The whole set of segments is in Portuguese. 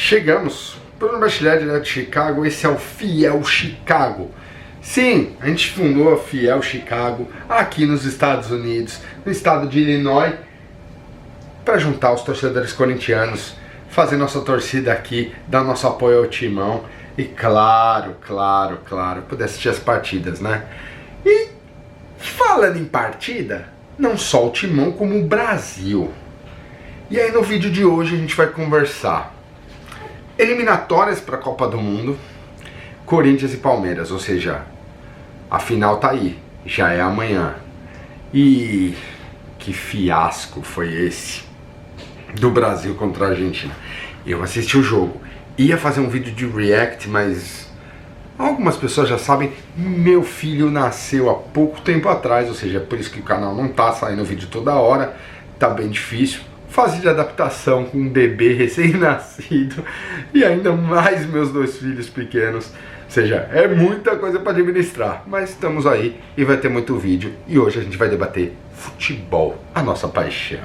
Chegamos. Bruno Bachiller, direto de Chicago. Esse é o Fiel Chicago. Sim, a gente fundou a Fiel Chicago aqui nos Estados Unidos, no estado de Illinois, para juntar os torcedores corintianos, fazer nossa torcida aqui, dar nosso apoio ao Timão e claro, poder assistir as partidas, né? E falando em partida, não só o Timão como o Brasil. E aí no vídeo de hoje a gente vai conversar eliminatórias para a Copa do Mundo, Corinthians e Palmeiras, ou seja, a final tá aí, já é amanhã. E que fiasco foi esse do Brasil contra a Argentina. Eu assisti o jogo, ia fazer um vídeo de react, mas algumas pessoas já sabem, meu filho nasceu há pouco tempo atrás, ou seja, é por isso que o canal não tá saindo vídeo toda hora, tá bem difícil. Fase de adaptação com um bebê recém-nascido e ainda mais meus dois filhos pequenos. Ou seja, é muita coisa para administrar, mas estamos aí e vai ter muito vídeo. E hoje a gente vai debater futebol, a nossa paixão.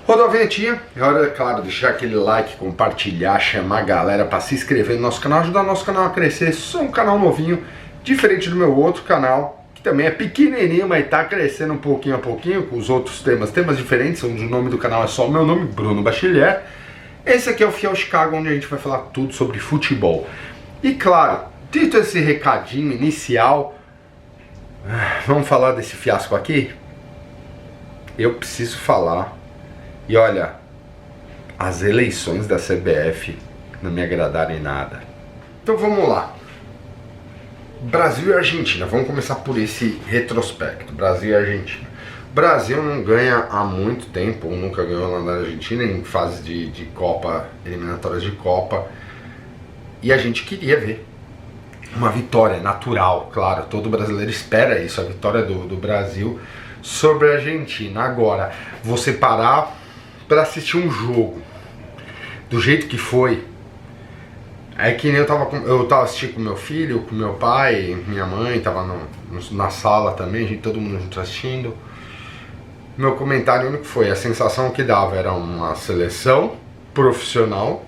Rodou a vinhetinha, é hora, claro, de deixar aquele like, compartilhar, chamar a galera para se inscrever no nosso canal, ajudar o nosso canal a crescer. Sou um canal novinho, diferente do meu outro canal, que também é pequenininho, mas tá crescendo um pouquinho a pouquinho, com os outros temas diferentes, onde o nome do canal é só o meu nome, Bruno Bachiller. Esse aqui é o Fiel Chicago, onde a gente vai falar tudo sobre futebol. E claro, dito esse recadinho inicial, vamos falar desse fiasco aqui? Eu preciso falar. E olha, as eleições da CBF não me agradaram em nada. Então vamos lá. Brasil e Argentina, vamos começar por esse retrospecto. Brasil e Argentina. Brasil não ganha há muito tempo, ou nunca ganhou lá na Argentina, em fase de Copa, eliminatórias de Copa. E a gente queria ver uma vitória natural, claro, todo brasileiro espera isso, a vitória do Brasil sobre a Argentina. Agora, você parar para assistir um jogo do jeito que foi, é que nem eu tava assistindo com meu filho, com meu pai, minha mãe tava na sala também, todo mundo junto assistindo. Meu comentário único foi, a sensação que dava era uma seleção profissional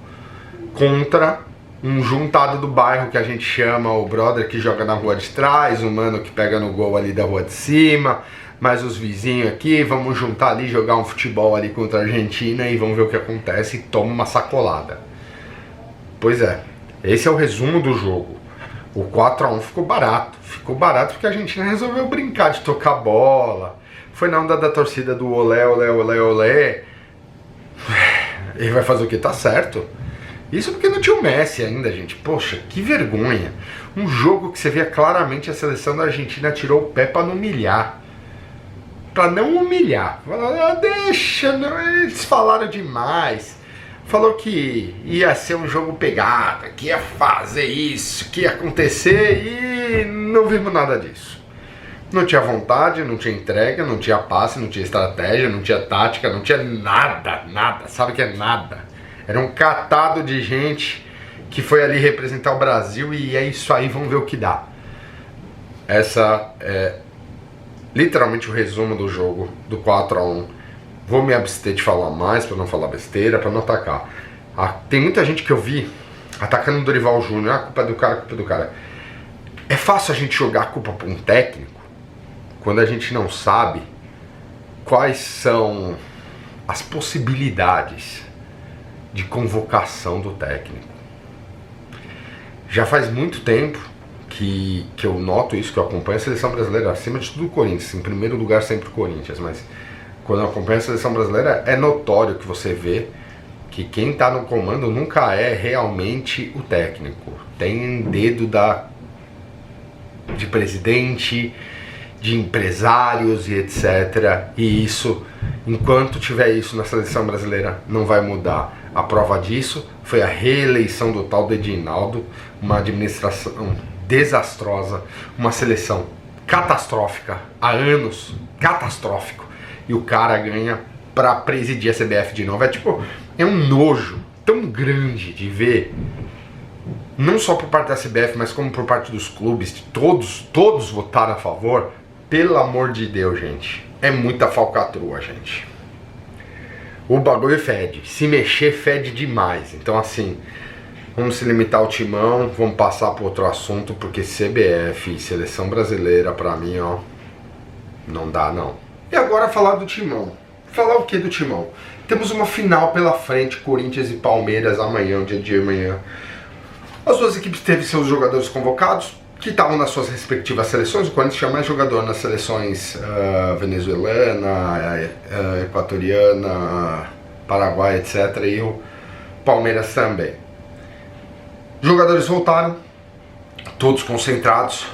contra um juntado do bairro que a gente chama, o brother que joga na rua de trás, o mano que pega no gol ali da rua de cima, mais os vizinhos aqui, vamos juntar ali, jogar um futebol ali contra a Argentina e vamos ver o que acontece e toma uma sacolada. Pois é, esse é o resumo do jogo. O 4-1 ficou barato porque a Argentina resolveu brincar de tocar bola, foi na onda da torcida do olé, olé, olé, olé. Ele vai fazer o que? Tá certo. Isso porque não tinha o Messi ainda, gente. Poxa, que vergonha. Um jogo que você via claramente a seleção da Argentina tirou o pé pra não humilhar. Pra não humilhar. Deixa, eles falaram demais. Falou que ia ser um jogo pegado, que ia fazer isso, que ia acontecer e não vimos nada disso. Não tinha vontade, não tinha entrega, não tinha passe, não tinha estratégia, não tinha tática, não tinha nada. Sabe o que é nada? Era um catado de gente que foi ali representar o Brasil e é isso aí, vamos ver o que dá. Essa é literalmente o resumo do jogo, do 4-1. Vou me abster de falar mais, para não falar besteira, para não atacar. Tem muita gente que eu vi atacando o Dorival Júnior, a culpa é do cara, a culpa é do cara. É fácil a gente jogar a culpa para um técnico quando a gente não sabe quais são as possibilidades de convocação do técnico. Já faz muito tempo que eu noto isso, que eu acompanho a seleção brasileira, acima de tudo o Corinthians, em primeiro lugar sempre o Corinthians, mas quando eu acompanho a seleção brasileira é notório que você vê que quem está no comando nunca é realmente o técnico. Tem dedo de presidente, de empresários e etc. E isso, enquanto tiver isso na seleção brasileira, não vai mudar. A prova disso foi a reeleição do tal do Edinaldo, uma administração desastrosa, uma seleção catastrófica, há anos, catastrófico, e o cara ganha pra presidir a CBF de novo. É um nojo tão grande de ver não só por parte da CBF, mas como por parte dos clubes, todos votaram a favor. Pelo amor de Deus, gente, é muita falcatrua, gente. O bagulho fede, se mexer fede demais. Então assim, vamos se limitar ao timão, vamos passar para outro assunto, porque CBF e Seleção Brasileira, pra mim, ó, não dá não. E agora falar do timão. Falar o que do timão? Temos uma final pela frente, Corinthians e Palmeiras amanhã, dia de amanhã. As duas equipes teve seus jogadores convocados, que estavam nas suas respectivas seleções. O Corinthians tinha mais jogador nas seleções venezuelana, equatoriana, Paraguai, etc. E o Palmeiras também. Jogadores voltaram, todos concentrados,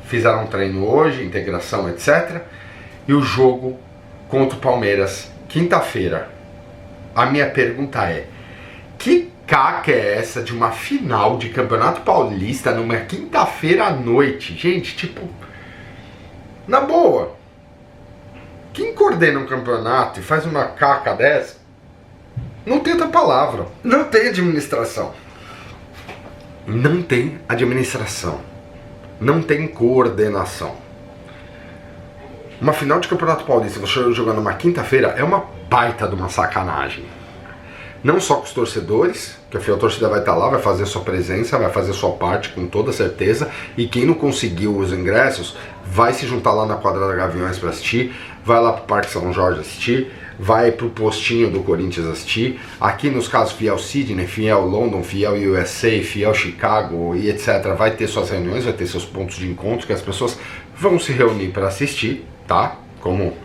fizeram um treino hoje, integração, etc. E o jogo contra o Palmeiras, quinta-feira. A minha pergunta é, que caca é essa de uma final de Campeonato Paulista numa quinta-feira à noite? Gente, tipo, na boa, quem coordena um campeonato e faz uma caca dessa, não tem outra palavra. Não tem administração. Não tem administração. Não tem coordenação. Uma final de Campeonato Paulista, você jogando numa quinta-feira, é uma baita de uma sacanagem. Não só com os torcedores, que a torcida vai estar lá, vai fazer sua presença, vai fazer sua parte com toda certeza, e quem não conseguiu os ingressos vai se juntar lá na quadra da Gaviões para assistir, vai lá pro Parque São Jorge assistir, vai pro postinho do Corinthians assistir, aqui nos casos Fiel Sydney, Fiel London, Fiel USA, Fiel Chicago e etc. Vai ter suas reuniões, vai ter seus pontos de encontro que as pessoas vão se reunir para assistir, tá? Como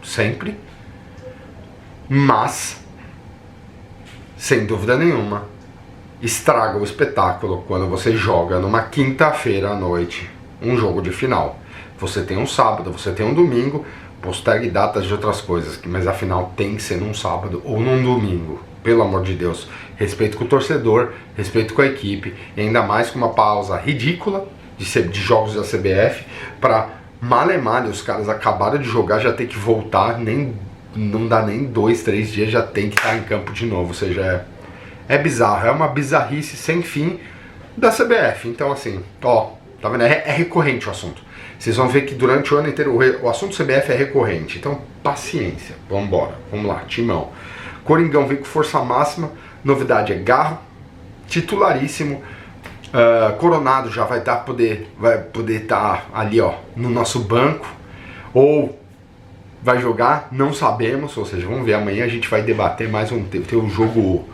sempre. Mas, sem dúvida nenhuma, estraga o espetáculo quando você joga numa quinta-feira à noite um jogo de final. Você tem um sábado, você tem um domingo, postergue datas de outras coisas, mas a final tem que ser num sábado ou num domingo. Pelo amor de Deus, respeito com o torcedor, respeito com a equipe, e ainda mais com uma pausa ridícula de jogos da CBF para male-male, os caras acabaram de jogar, já tem que voltar, não dá nem 2, 3 dias, já tem que estar em campo de novo. Ou seja, é bizarro, é uma bizarrice sem fim da CBF. Então assim, ó, tá vendo? É recorrente o assunto. Vocês vão ver que durante o ano inteiro o assunto CBF é recorrente. Então, paciência, vamos embora, vamos lá, timão. Coringão vem com força máxima, novidade é Garro, titularíssimo. Coronado já vai poder estar ali, ó, no nosso banco, ou vai jogar, não sabemos. Ou seja, vamos ver, amanhã a gente vai debater mais ter um jogo,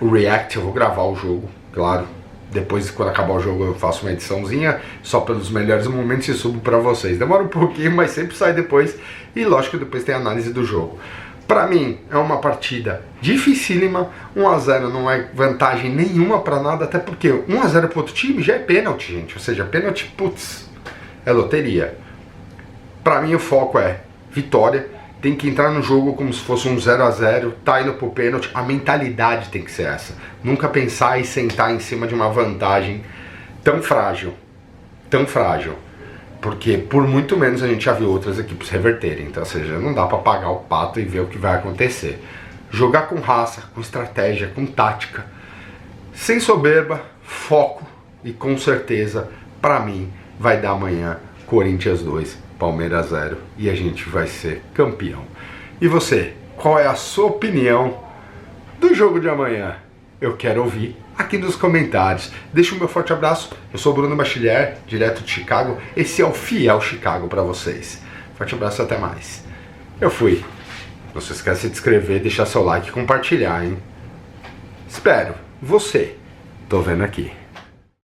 o React, eu vou gravar o jogo, claro. Depois, quando acabar o jogo, eu faço uma ediçãozinha só pelos melhores momentos e subo pra vocês. Demora um pouquinho, mas sempre sai depois. E lógico, depois tem a análise do jogo. Pra mim, é uma partida dificílima. 1 a 0 não é vantagem nenhuma pra nada, até porque 1 a 0 pro outro time já é pênalti, gente. Ou seja, pênalti, putz, é loteria. Pra mim, o foco é vitória. Tem que entrar no jogo como se fosse um 0 a 0, tá indo pro pênalti, a mentalidade tem que ser essa. Nunca pensar e sentar em cima de uma vantagem tão frágil, porque por muito menos a gente já viu outras equipes reverterem. Então, ou seja, não dá pra pagar o pato e ver o que vai acontecer. Jogar com raça, com estratégia, com tática, sem soberba, foco, e com certeza, pra mim, vai dar amanhã Corinthians 2, Palmeiras 0, e a gente vai ser campeão. E você, qual é a sua opinião do jogo de amanhã? Eu quero ouvir aqui nos comentários. Deixa o meu forte abraço. Eu sou o Bruno Bachiller, direto de Chicago. Esse é o Fiel Chicago para vocês. Forte abraço, até mais. Eu fui. Não se esqueça de se inscrever, deixar seu like e compartilhar, hein? Espero. Você. Tô vendo aqui.